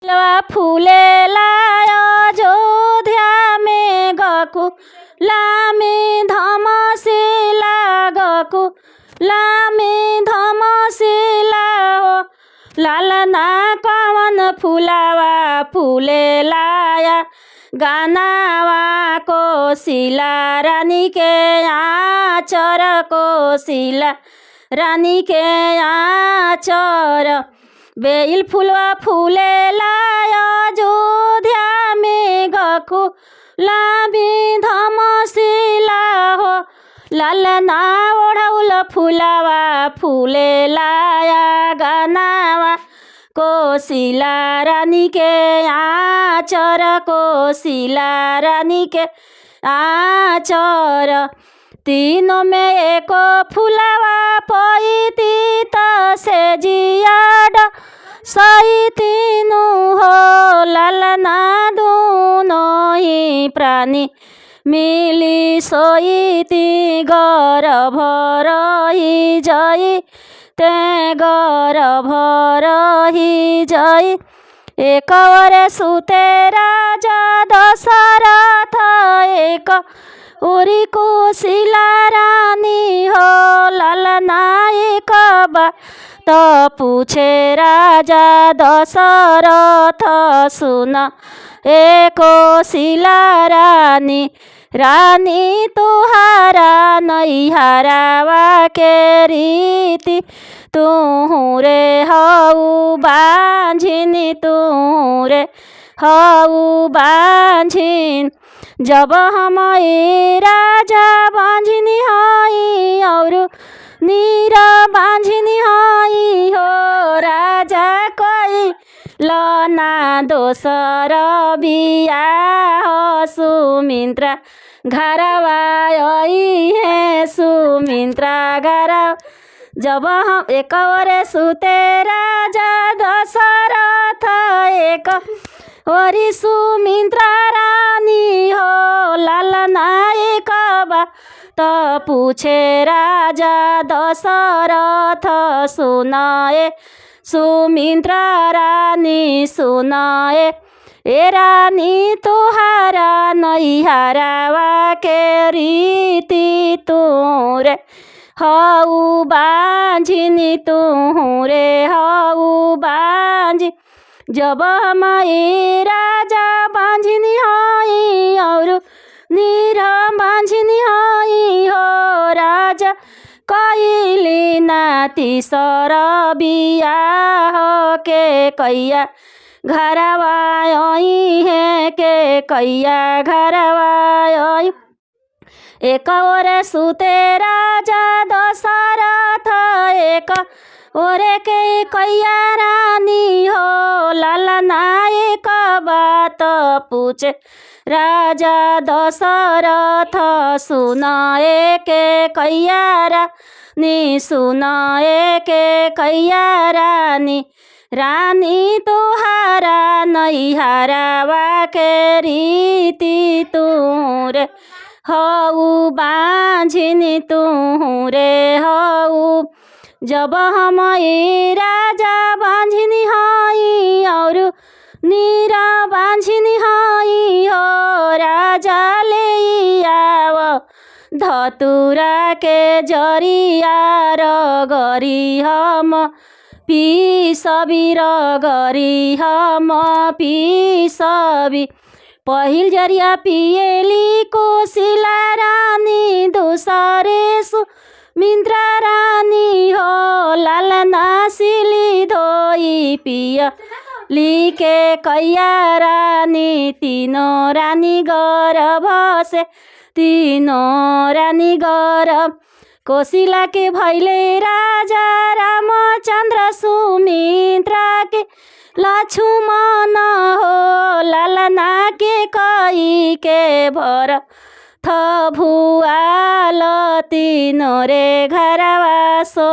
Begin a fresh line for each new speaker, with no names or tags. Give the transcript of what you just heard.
फुलवा फुलेला अयोध्या में गकुला में धमशिला गकुला में धमशिला हो लालना कवन फुलवा फुलेला गानावा कोशिला रानी के आचर कोशिला रानी के आचर बेल फुलवा फुलेला अयोध्या में गकुला में धमशिला हो लालना ओढ़ौल फुलवा फुलेला गानावा कोशिला रानी के आचर कोशिला रानी के आचर तीनों में एको फुलवा पैती से जियाड सही तीनों हो लालना दूनों ही प्राणी मिली सोईती गर्भ रही जई ते गर्भ रही जई एक ओरे सुते राजा दशरथ एक ओरी कोशिला रानी हो लालना एक बात पूछे राजा दशरथ सुन ए कोशिला रानी रानी तुहारा नैहरावा के रीति तू रे हऊ बांझिनी तू रे हऊ बांझिन जब हम राजा बांझिनी हई और नीर बांझिनी हई हो राजा कोई लना दोसर बियाह सुमित्रा घरवा आई है सुमित्रा घरवा जब हम एक ओरे सुते राजा दशरथ एक ओरी सुमित्रा रानी हो लालना एक बात पूछे राजा दशरथ सुनाए सुमित्रा रानी सुनाए ए रानी तुहारा नैहरावा के रीति तू रे हऊ बांझिनी तू रे हऊ बांझी जब हम राजा बांझिनी हई और नीर बांझिनी हई हो राजा कैली नाती सर बियाह के कैया घरवा आई है के कैया घरवा आई एक ओरे सुते राजा दशरथ एक ओरे के कैया रानी हो लालना एक बात पूछे राजा दशरथ सुन के कैया रानी सुन के कैया रानी रानी तुहारा नैहरावा के रीति तू रे हऊ बांझिनी तू रे हऊ जब हम राजा बांझिनी हई और नीर बांझिनी हई हो राजा ले आव धतुरा के जरिया रगरी हम पीसबी रगरी हम पीसबी पहिल जरिया पिएली कोशिला रानी दूसरे सुमित्रा रानी हो लालना सिली धोई पिया लिके कैया रानी तीनों रानी गर्भ से तीनों रानी गर्भ कोशिला के भैले राजा रामचंद्र सुमित्रा के लक्ष्मण हो लालना के कई के भर थ भुआल तीनों रे घरवा सो